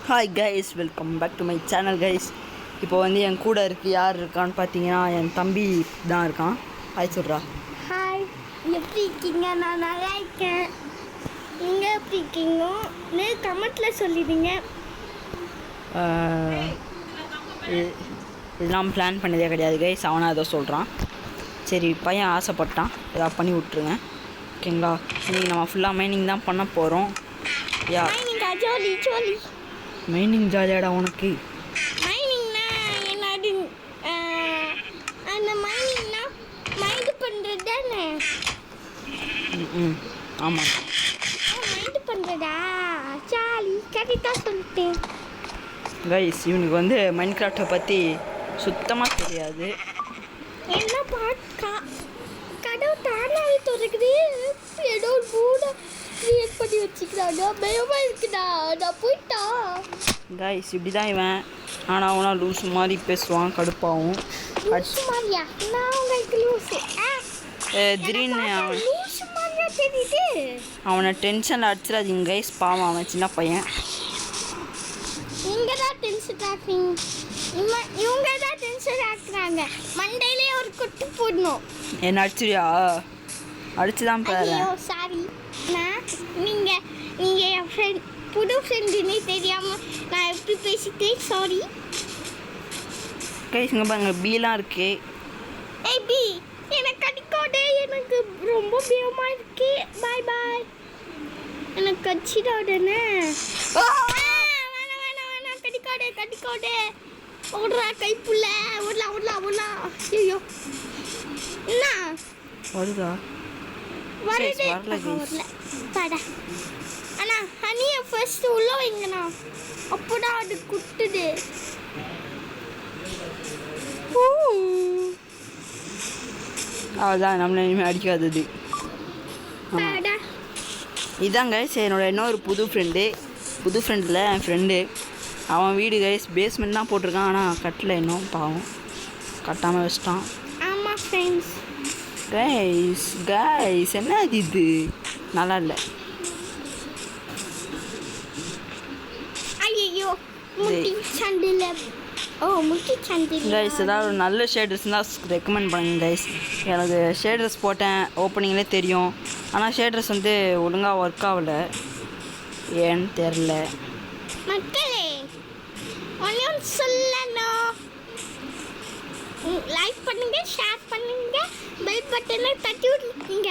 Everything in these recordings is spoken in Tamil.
Hi guys, welcome back to my channel guys. இப்போ வந்து என் கூட யார் இருக்கான்னு பார்த்தீங்கன்னா என் தம்பி தான் இருக்கான். ஹாய் சொல்கிறா. ஹாய், எப்படி இருக்கீங்க? நான் நல்லா இருக்கேன். நீங்கள் எப்படி இருக்கீங்க? கமெண்ட்டில் சொல்லிடுங்க. இதெல்லாம் பிளான் பண்ணதே கிடையாது கைஸ். அவனாக ஏதோ சொல்கிறான். சரி, பையன் ஆசைப்பட்டான், ஏதாவது பண்ணி விட்ருங்க. ஓகேங்களா? இன்றைக்கி நம்ம ஃபுல்லாக மைனிங் தான் பண்ண போகிறோம். யா, மைனிங் ஜாலியாடா உனக்கு? மைனிங்னா என்னது? அந்த மைனிங்னா மைண்டு பண்ணுறது தானே? ஆமாம், மைண்டு பண்ணுறதா? ஜாலி, கரெக்டாக சொல்லிட்டேன் கைஸ். இவனுக்கு வந்து மைண்ட் கிராஃப்டை பற்றி சுத்தமாக தெரியாது. என்ன பாட்கா கடவுள் தானாகவே திறக்குது. ஏதோ ஒரு பூனை கிரியேட் பண்ணி வச்சுக்கிறாங்க. பயமாக இருக்குடா, நான் போயிட்டா. கைஸ், இப்படி தான் இவன். ஆனால் அவனா லூஸு மாதிரி பேசுவான், கடுப்பாகவும். மாதிரியா? நான் உங்களுக்கு லூஸு. திடீர்னு லூஸு மாதிரியா தெரியுது? அவனை டென்ஷனில் அடிச்சிடாதீங்க கைஸ், பாவம், அவன் சின்ன பையன். நீங்கள் தான் டென்ஷன் ஆக்குறீங்க. இவங்க தான் டென்ஷன் ஆக்குறாங்க. மண்டையிலே ஒரு கொட்டு போடணும். என்ன அடிச்சிரியா? அடிச்சு தான் பாரு. ஐயோ சாரி. நீங்கள் என் ஃப்ரெண்ட், புது ஃப்ரெண்டுன்னே தெரியாமல் நான் எப்படி பேசிட்டேன். Sorry guys. இங்கே பாருங்க, பீலாம் இருக்கு. ஏய் பி, எனக்கு கடிக்காதே. எனக்கு ரொம்ப பயமாக இருக்கு. பாய் பாய். எனக்கு கடிச்சிடாதேன்னு. வேணாம் கடிக்காதே. ஓடுறா கைப்புள்ள. ஓடலாம். ஐயோ, என்ன வருதா? வரல பாடா. அண்ணா ஹனியை ஃபர்ஸ்ட் உள்ள வைங்கண்ணா, அப்போதான் அது குட்டுது. அதான் நம்மளை இனிமேல் அடிக்காதது. பாடா. இதான் கைஸ் என்னோட இன்னொரு புது ஃப்ரெண்டில் என் ஃப்ரெண்டு. அவன் வீடு கைஸ் பேஸ்மெண்ட் தான் போட்டிருக்கான். ஆனால் கட்டல இன்னும், பாவம், கட்டாமல் வச்சிட்டான். ஆமாம் ஃப்ரெண்ட்ஸ். கைஸ் என்ன இது? நல்லா இல்லை. ஐயோ, முட்டி சண்டில். கைஸ், ஏதாவது ஒரு நல்ல ஷேடர்ஸ் தான் ரெக்கமெண்ட் பண்ணுங்க கைஸ். எனக்கு ஷேடர்ஸ் போட்டேன், ஓப்பனிங்லேயே தெரியும். ஆனால் ஷேடர்ஸ் வந்து ஒழுங்காக ஒர்க் ஆகலை, ஏன்னு தெரில. மக்களே, ஒன்றும் சொல்லணும். லைக் பண்ணுங்க, ஷேர் பண்ணுங்க, பெல் பட்டனை தட்டி விட்டுருக்கீங்க.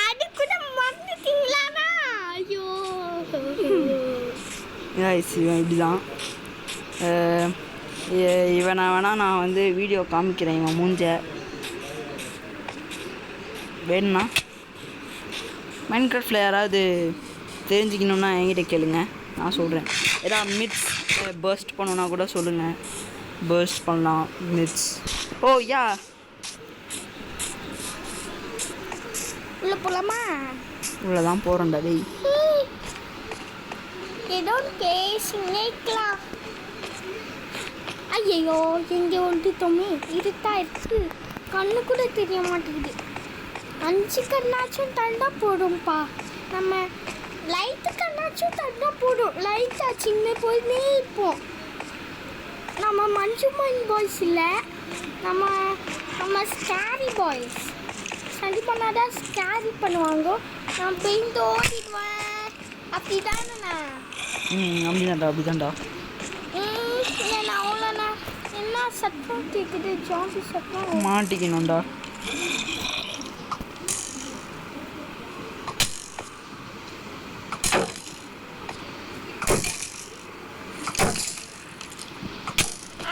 அது கூட மறந்துட்டீங்களாண்ணா? ஐயோ கைஸ், இவன் இப்படி தான். இவனை வேணால் நான் வந்து வீடியோ காமிக்கிறேன், இவன் மூஞ்ச. வேணும்னா மைண்ட் கிராஃப்டில் யாராவது தெரிஞ்சுக்கணுன்னா என்கிட்ட கேளுங்க, நான் சொல்கிறேன். ஏதாவது மிட்ஸ் பர்ஸ்ட் பண்ணணுன்னா கூட சொல்லுங்கள், பர்ஸ்ட் பண்ணலாம் மிட்ஸ். ஓ யா, உள்ள போலாமா? உள்ள தான் போகிறோம்டா டேய். ஏதோ கேட்கலாம். ஐயோ, எங்கே வந்துட்டோமே. இருட்டா இருக்கு, கண்ணு கூட தெரிய மாட்டேங்குது. 5 கண்ணாச்சும் தண்டா போடும்பா. நம்ம லைட்டு கண்ணாச்சும் தண்டா போடும். லைட் ஆச்சுன்னு போயினே இருப்போம். நம்ம மஞ்சு மைன் பாய்ஸ் இல்லை, நம்ம ஸ்கேரி பாய்ஸ். சரி பண்ணாதான் ஸ்கேரி பண்ணுவாங்க. நான் பெயிண்ட் ஓடிடுவேன். அப்படிதானண்ணா? அப்படிதான்டா. இல்லைண்ணா, அவ்வளோண்ணா. என்ன சத்தம் கேட்குது? ஜாம்பி சத்தம். மாட்டிக்கணும்டா.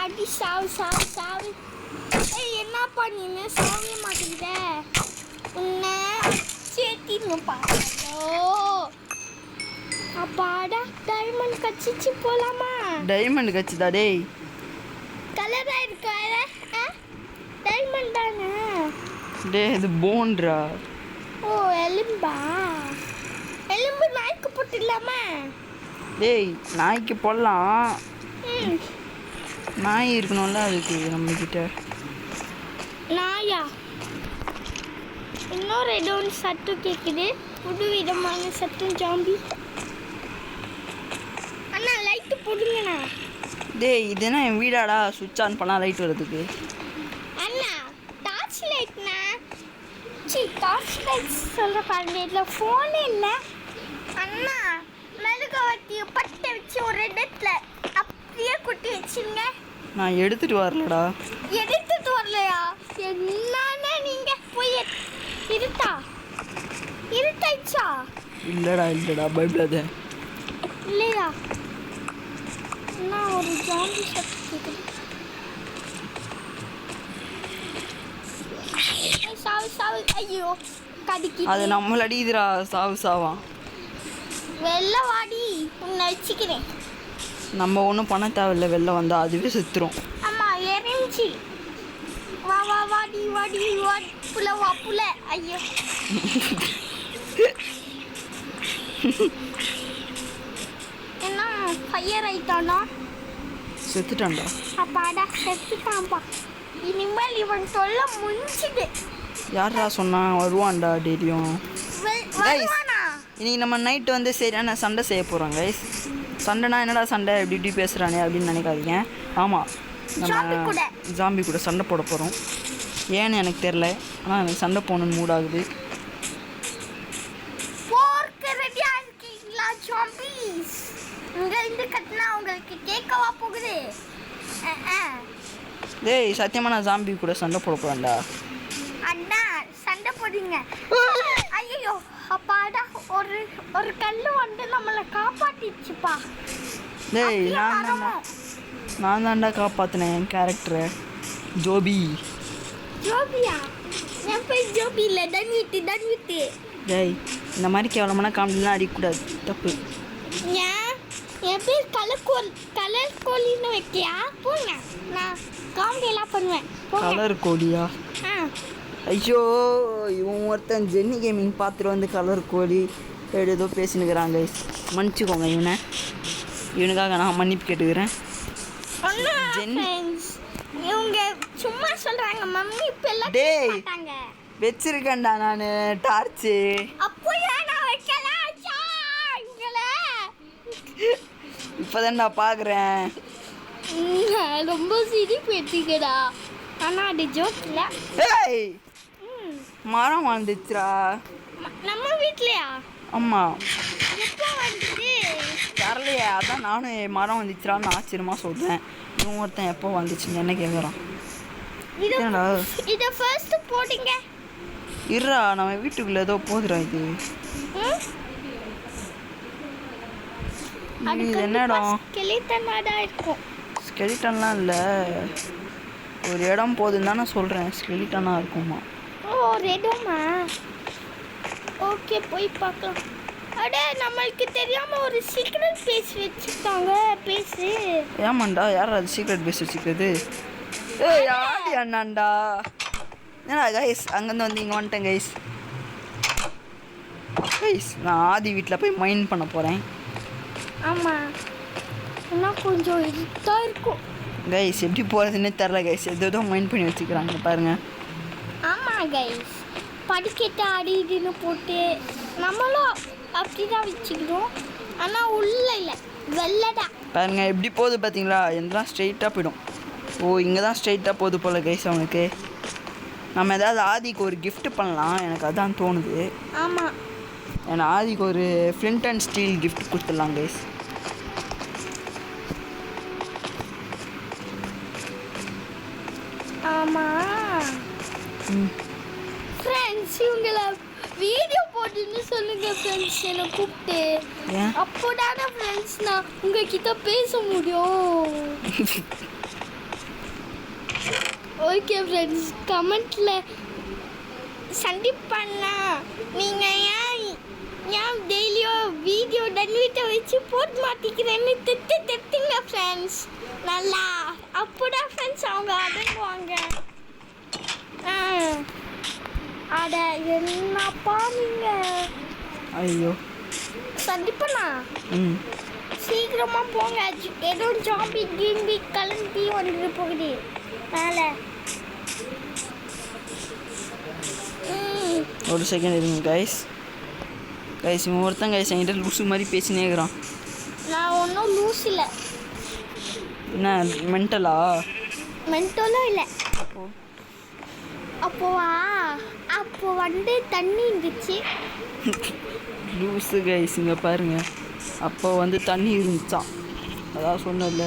அடி சாவு. ஏய், என்னப்பா நீங்க சாவே மாட்டேங்குத? உன்னை சேர்த்திருப்பா. அப்பாடா, டைமண்ட் கச்சிச்சு. போலாமா? டைமண்ட் கச்சிதா டேய்? கலரா இருக்கா? டைமண்ட் தானே டே, இது போன்றா. ஓ, எலும்பா? எலும்பு நாய்க்கு போட்டுடலாமா? டேய், நாய்க்கு போடலாம். நாய் இருக்கணும்ல அதுக்கு நம்மக்கிட்ட. நாயா? இன்னொரு ஏதோ ஒன்று சத்தம் கேட்குது, புது விதமான சத்தம். ஜாம்பி. அண்ணா லைட்டு ஒதுங்கண்ணா. டேய் இது என்ன என் வீடாடா சுவிட்ச் ஆன் பண்ணால் லைட் வருதுக்கு. அண்ணா டார்ச் லைட்ண்ணா. டார்ச் லைட் சொல்கிற பாருங்க. இதில் ஃபோனே இல்லை அண்ணா. மெழுகுவர்த்தியை பற்ற வச்சு ஒரு இடத்துல அப்படியே குட்டி வச்சுங்க. நான் எடுத்துகிட்டு வரலடா. எடுத்துட்டு வரலையா? என்னன்னா நீங்கள் போய் இருட்டாயிடுச்சா? இல்லைடா பயப்படாத. இல்லையா? நான் ஒரு ஜாம்பி சக்தி கேட்குது. சாவு ஐயோ கடிக்கி. அது நம்மள அடிக்குதுடா சாவா. வெளில வாடி உன்னை வச்சுக்கிறேன். நம்ம ஒன்றும் பண்ண தேவையில்லை, வெளில வந்தால் அதுவே செத்துரும். ஆமா எரிஞ்சி வாடி புல ஐயோ. என்ன ஃபயர் ஆயிட்டானா? செத்துட்டான்டா. அப்பாடா செத்துட்டான்பா. இனிமேல் இவன் சொல்ல முடிஞ்சுது. யாரா சொன்னா வருவான்டா டெய்லியும். வருவானா? இன்னைக்கு நம்ம நைட்டு வந்து சரியான சண்டை செய்ய போகிறோம் கைஸ். சண்டைனா என்னடா சண்டை இப்படி பேசுகிறானே அப்படின்னு நினைக்காதீங்க. ஆமாம், நம்ம ஜாம்பி கூட சண்டை போட போகிறோம். ஏன்னு எனக்கு தெரில, ஆனால் எனக்கு சண்டை போகணுன்னு மூட் ஆகுது. போர்க்கு ரெடியா இருக்கீங்களா ஜாம்பிஸ்? இங்க கட்டினா உங்களுக்கு கேட்கவா போகுது? டேய் சத்தியமாக நான் ஜாம்பி கூட சண்டை போட போகிறேன்டா. அண்ணா சண்டை போடுங்க. ஐயோ அப்பாடா ஒரு கல்லு வந்து நம்மளை காப்பாத்திச்சுப்பா. டேய் நான் தான்டா காப்பாற்றினேன் என் கேரக்டரை. ஜோபியா? என் பேர் ஜோபி இல்லை, தன்விட்டு. டேய் இந்த மாதிரி கேவலமான காமெடிலாம் அடிக்கக்கூடாது, தப்பு. ஏன் என் பேர் கலர் கோழின்னு வைக்கியா? போங்க, நான் காமெடியெல்லாம் பண்ணுவேன். கலர் கோழியா? ஐயோ இவன் ஒருத்தன் ஜென்னி கேமிங் பார்த்துட்டு வந்து கலர் கோழி ஏதோ பேசினுக்கிறாங்க. மன்னிச்சுக்கோங்க இவனுக்காக நான் மன்னிப்பு கேட்டுக்கிறேன். இவங்க சும்மா சொல்றாங்க மம்மி இப்பெல்லாம் டேய் கேட்டாங்க. வெச்சிருக்கேன்டா நான் டார்ச்சு. அப்போ ஏன் நான் வைக்கல? இவங்களே இப்போதான்டா பார்க்குறேன். ரொம்ப சிரிப்பு எடுத்துக்கடா. ஆனால் அது ஜோக் இல்லை. ஏய் மரம் வந்துச்சுரா நம்ம வீட்லையா? ஆமாம். எப்போ வந்துச்சு? தரலையே, அதான் நானும் மரம் வந்துச்சுரான்னு ஆச்சரியமாக சொல்கிறேன். இவன் ஒருத்தன் எப்போ வந்துச்சுன்னு என்ன கேட்குறான். இதை ஃபர்ஸ்ட் போடுங்க. இருடா நம்ம வீட்டுக்குள்ளே ஏதோ போதுடா இது. இது என்ன இடம்? ஸ்கெலிட்டனாக தான் இருக்கும். ஸ்கெலிட்டன்லாம் இல்லை, ஒரு இடம் போதுன்னு தான் நான் சொல்கிறேன். ஸ்கெலிட்டனாக இருக்குமா? ஓ ஒரு இடமா? ஓகே போய் பார்க்கலாம். அடே நம்மளுக்கு தெரியாமல் ஒரு சீக்ரெட் பேஸ் வச்சுருக்காங்க. பேஸு ஏமாண்டா யார் அது சீக்ரெட் பேஸ் வச்சுக்கிறது? ஏய் ஆடி அண்ணாண்டா. ஏன்னா கைஸ் அங்கேருந்து வந்து இங்கே வந்துட்டேன் கைஸ். நான் ஆதி வீட்டில் போய் மைண்ட் பண்ண போகிறேன். ஆமாம், இன்னும் கொஞ்சம் இருட்டாக இருக்கும் கைஸ். எப்படி போகிறதுன்னு தெரில கைஸ். ஏதோ மைண்ட் பண்ணி வச்சுக்கிறாங்க பாருங்கள். ஆமாம் கைஸ், படிக்கட்டு அடின்னு போட்டு நம்மளும் அப்படி தான் வச்சுக்கிறோம். ஆனால் உள்ள இல்லை, வெள்ளடா பாருங்க எப்படி போகுது பார்த்தீங்களா? எல்லாம் ஸ்ட்ரெயிட்டாக போயிடும். ஓ இங்கே தான் ஸ்ட்ரெயிட்டாக போகுது போல் கைஸ். அவனுக்கு நம்ம ஏதாவது ஆதிக்கு ஒரு கிஃப்ட் பண்ணலாம், எனக்கு அதான் தோணுது. ஆமாம், ஏன்னா ஆதிக்கு ஒரு ஃப்ளிண்ட் அண்ட் ஸ்டீல் கிஃப்ட் கொடுத்துடலாம் கைஸ். ஆமாம் ஃப்ரெண்ட்ஸ், இவங்கள வீடியோ போட்டுன்னு சொல்லுங்க ஃப்ரெண்ட்ஸ். என்னை கூப்பிட்டு அப்போதானே ஃப்ரெண்ட்ஸ் நான் உங்ககிட்ட பேச முடியும். ஓகே ஃப்ரெண்ட்ஸ், கமெண்ட்ல சண்டிப்பண்ணா நீங்கள் ஏன் டெய்லியும் வீடியோ டன்விட்ட வச்சு போட்டு மாட்டிக்கிறேன்னு திட்டுங்க ஃப்ரெண்ட்ஸ். நல்லா அப்போதான் ஃப்ரெண்ட்ஸ் அவங்க அடங்குவாங்க. அட என்னப்பா நீங்கள்? ஐயோ சண்டிப்பண்ணா சீக்கிரமா போங்க. ஏதோ ஜாம்பி கிம்பி கலம்பி வந்துட்டு போகுது மேலே. ஒரு செகண்ட் இருங்க கைஸ். இவன் ஒருத்தன் கைஸ் என்கிட்ட லூசு மாதிரி பேசினே இருக்கிறான். நான் ஒன்றும் லூஸ் இல்லை. என்ன மென்டலா? மென்டலும் இல்லை. அப்போவா அப்போ வந்து தண்ணி இருந்துச்சு. லூஸு கைஸ், இங்கே பாருங்க. அப்போ வந்து தண்ணி இருந்துச்சான். அதான் சொன்னல.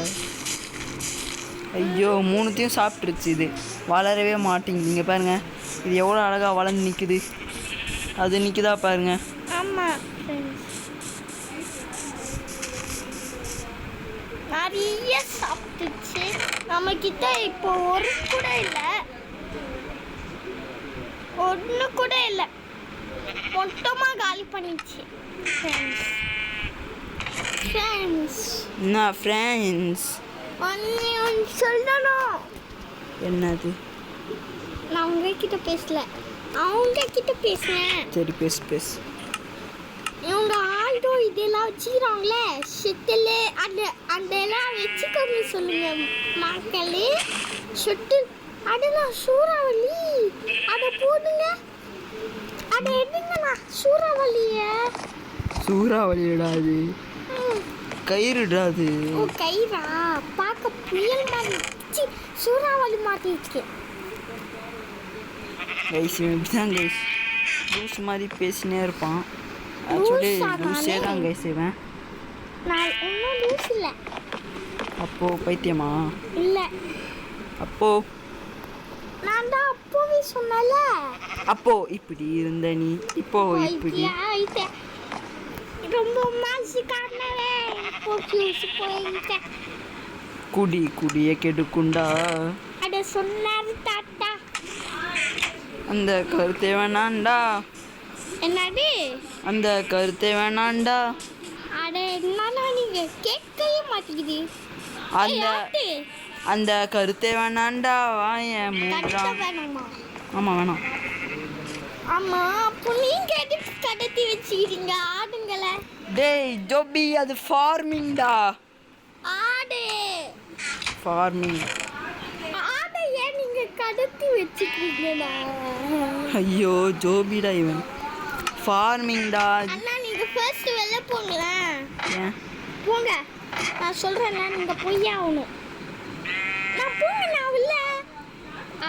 ஐயோ, மூணுத்தையும் சாப்பிட்ருச்சு. இது வளரவே மாட்டேங்குது. இங்கே பாருங்க, இது எவ்வளோ அழகாக வளர்ந்து நிற்குது. அது நிற்குதா பாருங்க. ஆமாம், நிறைய சாப்பிட்டுச்சு. நம்மக்கிட்ட இப்போ ஒரு கூட இல்லை, ஒன்று கூட இல்லை, மொத்தமாக காலி பண்ணிடுச்சு. ஃப்ரெண்ட்ஸ் என்ன ஃப்ரெண்ட்ஸ்? ஒன்று சொல்லணும். என்னது? நான் உங்ககிட்ட பேசல, அவங்க கிட்ட பேசுனேன். சரி, பேசு பேசு. இவங்க ஆல்டோ இதெல்லாம் வச்சுக்கிறாங்களே, ஷட்டில் அந்த அதெல்லாம் வச்சுக்கோங்க சொல்லுங்க மக்களே. ஷட்டில் அதெல்லாம் சூறாவளி, அதை போடுங்க, அதை எடுங்கண்ணா. சூறாவளியடா அது, கயிறுடா அது. ஓ கயிறா? பார்க்க புயல் மாதிரி, சூறாவளி மாதிரி இருக்கு. கைஸ், இப்படிதான் கைஸ் லூஸ் மாதிரி பேசினே இருப்பான். ஆக்சுவலி லூஸே தான் கைஸ் இவன். நான் ஒன்றும் லூஸ் இல்லை. அப்போ பைத்தியமா? இல்லை, அப்போ நான் தான் அப்போவே சொன்னல. அப்போ இப்படி இருந்த நீ இப்போ இப்படி ரொம்ப மாசு காரணவே போயிட்டேன். குடி குடிய கெடுக்குண்டா. அட சொன்னாரு தாத்தா. அந்த கருத்தை வேணாண்டா. என்னது? அந்த கருத்தை வேணாண்டா. அட என்னன்னா நீங்க கேட்கவே மாட்டேங்குது. அந்த கருத்தை வேணாண்டா. வாய மூடா. வேணாமா? ஆமா வேணாம். ஆமா, அப்போ நீங்க எதுக்கு கடத்தி வச்சுக்கிறீங்க ஆடுங்களை? டேய் ஜோபி, அது ஃபார்மிங்டா. ஆடு ஃபார்மிங். ஆடை ஏன் நீங்க கடத்தி வச்சுக்கிறீங்களா? ஐயோ ஜோபிடா இவன். ஃபார்மிங்டா. அண்ணா நீங்க ஃபர்ஸ்ட் வெளில போங்களேன். ஏன் போங்க, நான் சொல்றேன்னா நீங்க போய் ஆகணும். நான் போங்க, நான் இல்ல.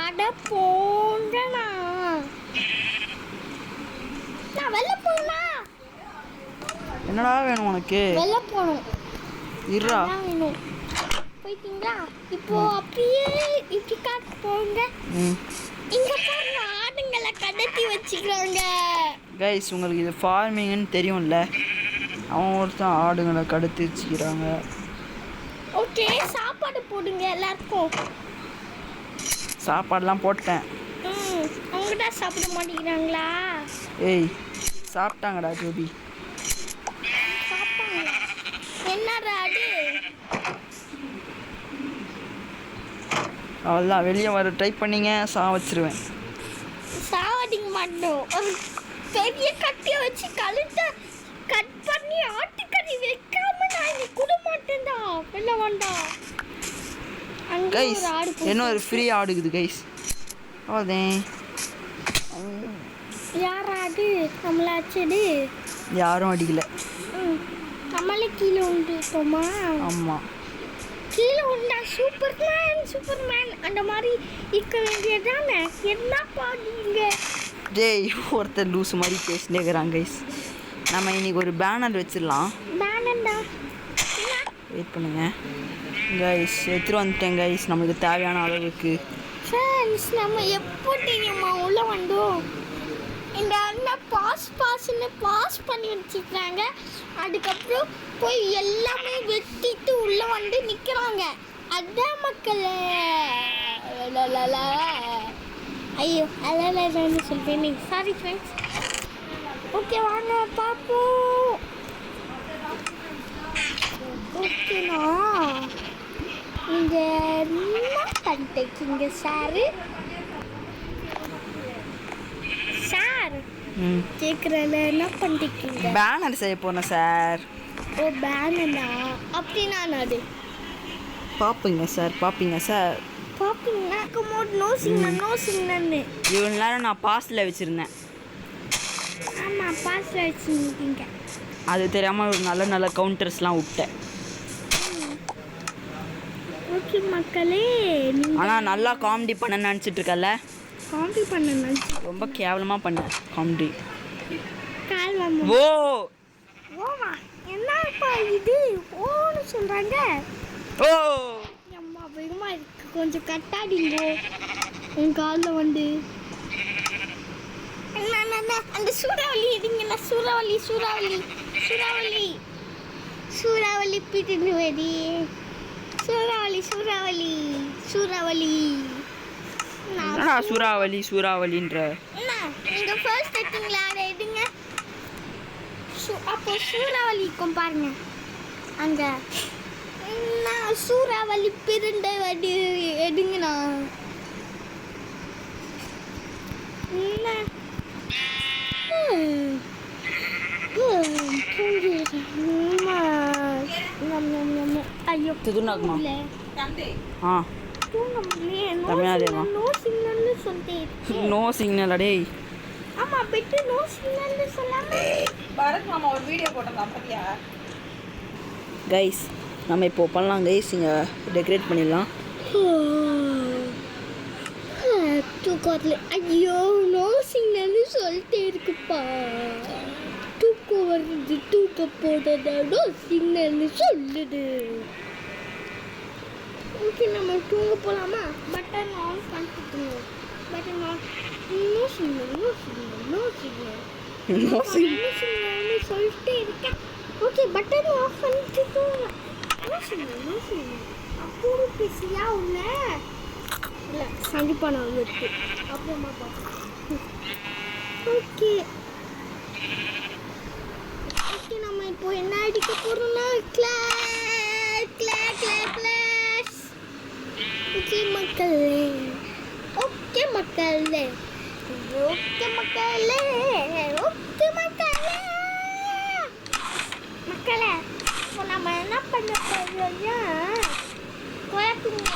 அட போங்கண்ணா, நான் வெளில போனா. என்னடா வேணும் உனக்கு? வெளில போகணும். இருடா. வேணும். போயிட்டீங்களா? இப்போ அப்படியே இப்படி காட்டு போங்க. இங்க பாருங்க, ஆடுங்களை கடத்தி வச்சுக்கிறாங்க. கைஸ், உங்களுக்கு இது ஃபார்மிங்னு தெரியும்ல. அவன் ஒருத்தன் ஆடுங்களை கடத்தி வச்சுக்கிறாங்க. ஓகே, சாப்பாடு போடுங்க எல்லாருக்கும். சாப்பாடுலாம் போட்டேன். அவங்க தான் சாப்பிட மாட்டேங்கிறாங்களா? ஏய், சாப்பிட்டாங்கடா ஜோபி. சாப்பிட்டாங்களா? என்னடா அது? அவ்வளோதான், வெளியே வர ட்ரை பண்ணிங்க, வச்சிருவேன். சாவடிக்க மாட்டோம். ஒரு பெரிய கட்டியை வச்சு கழுத்தை கட் பண்ணி ஆட்டுக்கறி வைக்காம நான் இங்கே கூட மாட்டேன்டா. வெளில வேண்டாம். கைஸ், இன்னொரு ஃப்ரீ ஆடுக்குது கைஸ். அவ்வளோதான். யாராடு நம்மளை அச்சது? யாரும் அடிக்கல. நம்மளே கீழே உண்டுட்டோமா? ஆமாம், கீழே உண்டா. சூப்பர்மேன் அந்த மாதிரி இருக்க வேண்டியதானே. என்ன பாடுங்க? டேய், ஒருத்தர் லூஸ் மாதிரி பேசினே இருக்கிறாங்க கைஸ். நம்ம இன்னைக்கு ஒரு பேனர் வச்சிடலாம். பேனர்டா, வெயிட் பண்ணுங்க கைஸ். எடுத்துகிட்டு வந்துட்டேன் கைஸ், நம்மளுக்கு தேவையான அளவுக்கு. ஃப்ரெண்ட்ஸ், நம்ம எப்போ தெரியுமா உள்ளே வந்தோம்? இந்த அண்ணன் பாஸ் பண்ணி வச்சுக்கிறாங்க. அதுக்கப்புறம் போய் எல்லாமே வெட்டிட்டு உள்ளே வந்து நிற்கிறாங்க. அதான் மக்களே. ஐயோ அலன்னு சொல்லிட்டேன். Sorry friends. ஓகே, வாங்க பார்ப்போம். ஓகேண்ணா, நீங்கள் என்ன பண்ணிட்டீங்க சார்? கேட்குறல, என்ன பண்ணிட்டீங்க? பேனர் செய்ய போனேன் சார். ஓ பேனர்னா? அப்படின்னா அது பார்ப்பீங்க சார், பார்ப்பீங்க சார். பார்ப்பீங்கன்னா நோசிங்கன்னு இவ்வளோ நேரம் நான் பாஸில் வச்சுருந்தேன். ஆமாம், பாஸில் வச்சுருக்கீங்க. அது தெரியாமல் ஒரு நல்ல கவுண்டர்ஸ்லாம் விட்டேன். ஓகே மக்களே, ஆனால் நல்லா காமெடி பண்ண நினச்சிட்டு இருக்கல. காமெடி பண்ண நினச்சி ரொம்ப கேவலமாக பண்ண காமெடி. கால் வாங்க. ஓ ஓமா என்னப்பா இது ஓன்னு சொல்கிறாங்க. ஓ அம்மா பயமா இருக்கு, கொஞ்சம் கட்டாடிங்க உன் காலில் வந்து. அந்த சூறாவளி இதுங்களா, சூறாவளி சூறாவளி சூறாவளி சூறாவளி பிடிந்து வெடி. சூறாவளி சூறாவளி சூறாவளி. என்னடா சூறாவளி சூறாவளின்ற? என்ன நீங்கள் ஃபர்ஸ்ட் எடுத்தீங்களா, அதை எடுங்க. அப்போ சூறாவளி இருக்கும் பாருங்க அங்கே. நான் சூறாவளி பிறந்த வடி எடுங்கண்ணா. ஐயோ துதுனாக்குமா? ஆ தூங்க முடியல. தமிழ்நாடுமா? நோ சிக்னல்னு சொல்லிட்டேன். நோ சிக்னல் அடே. ஆமா பெட்டு நோ சிக்னல்னு சொல்லாம பரத் மாமா ஒரு வீடியோ போட்டோம் பார்த்தியா? கைஸ் நம்ம இப்போ பண்ணலாம் கைஸ், இங்கே டெக்கரேட் பண்ணிடலாம். தூக்கத்துல ஐயோ நோ சிக்னல்னு சொல்லிட்டே இருக்குப்பா. தூக்கம் வருது, தூக்க போட்டதா நோ சிக்னல்னு சொல்லுது. ஓகே நம்ம தூங்க போகலாமா? பட்டன் ஆன் பண்ணிட்டு button on. No signal no signal no signal no சிக்னல்னு சொல்லிட்டே இருக்கேன். ஓகே பட்டன் ஆஃப் பண்ணிட்டு தூங்க. No signal no signal. அப்போ பேசியா உள்ள இல்லை கண்டிப்பாக நான் இருக்கு அப்புறமா பார்ப்போம். ஓகே ஓகே நம்ம இப்போ என்ன அடிக்க போகிறோம்னா class class class class. Okay மக்களே, ஓகே மக்களே, ஓகே மக்களே, ஓகே மக்களே. மக்களே இப்போ நம்ம என்ன பண்ண போகிறோம்னா குழப்பீங்க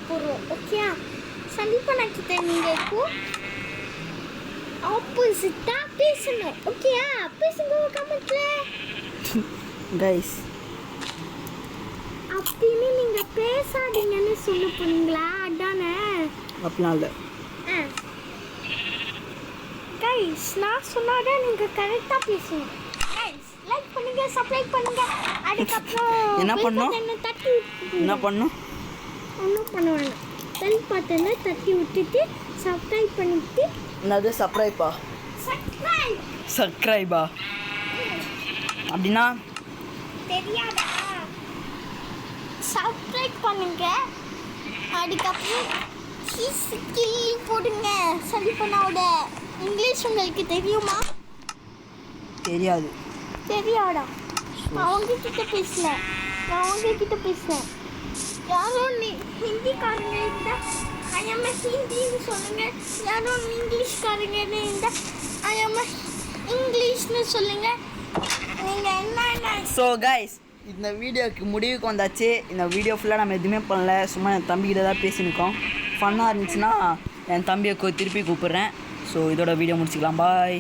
போகிறோம். ஓகே சந்திப்பா நட்சத்திர நீங்கள் இப்போ ஆப்போசிட்டாக பேசணும். ஓகேயா பேசுங்க கமெண்ட்ல கைஸ். அப்படின்னு நீங்கள் பேசாதீங்கன்னு சொல்ல போனீங்களா? அதானே? அப்படிலாம் இல்லை கைஸ், நான் சொன்னாதான் நீங்கள் கரெக்டாக பேசணும். கைஸ் லைக் பண்ணுங்க, சப்ஸ்கிரைப் பண்ணுங்க. அதுக்கப்புறம் என்ன பண்ணணும்? தட்டி என்ன பண்ணணும்? ஒன்றும் பண்ண வேண்டாம். பெல் பட்டனை தட்டி விட்டுட்டு சப்ஸ்கிரைப் பண்ணிட்டு. என்னது சப்ஸ்கிரைப்பா? சப்ஸ்கிரைப் சப்ஸ்கிரைபா அப்படின்னா தெரியாதா? சப்ஸ்கிரைப் பண்ணுங்க. அதுக்கப்புறம் கிள்ளி போடுங்க. சந்திப்பனாவோட இங்கிலீஷ் உங்களுக்கு தெரியுமா? தெரியாது. தெரியாதா? நான் உங்ககிட்ட பேசல, நான் உங்ககிட்ட பேசுகிறேன். யாரோ நீ ஹிந்திக்காரங்க இருந்தால் ஐஎம்ஏ ஹிந்தின்னு சொல்லுங்க. யாரோ இங்கிலீஷ்காரங்கன்னு இருந்தால் ஐஎம்ஏ இங்கிலீஷ்னு சொல்லுங்க. நீங்கள் என்ன ஸோ கைஸ், இந்த வீடியோக்கு முடிவுக்கு வந்தாச்சு. இந்த வீடியோ ஃபுல்லாக நம்ம எதுவுமே பண்ணல, சும்மா என் தம்பிக்கிட்ட தான் பேசியிருக்கோம். ஃபன்னாக இருந்துச்சுன்னா என் தம்பியை திருப்பி கூப்பிட்றேன். ஸோ இதோட வீடியோ முடிச்சுக்கலாம். பாய்.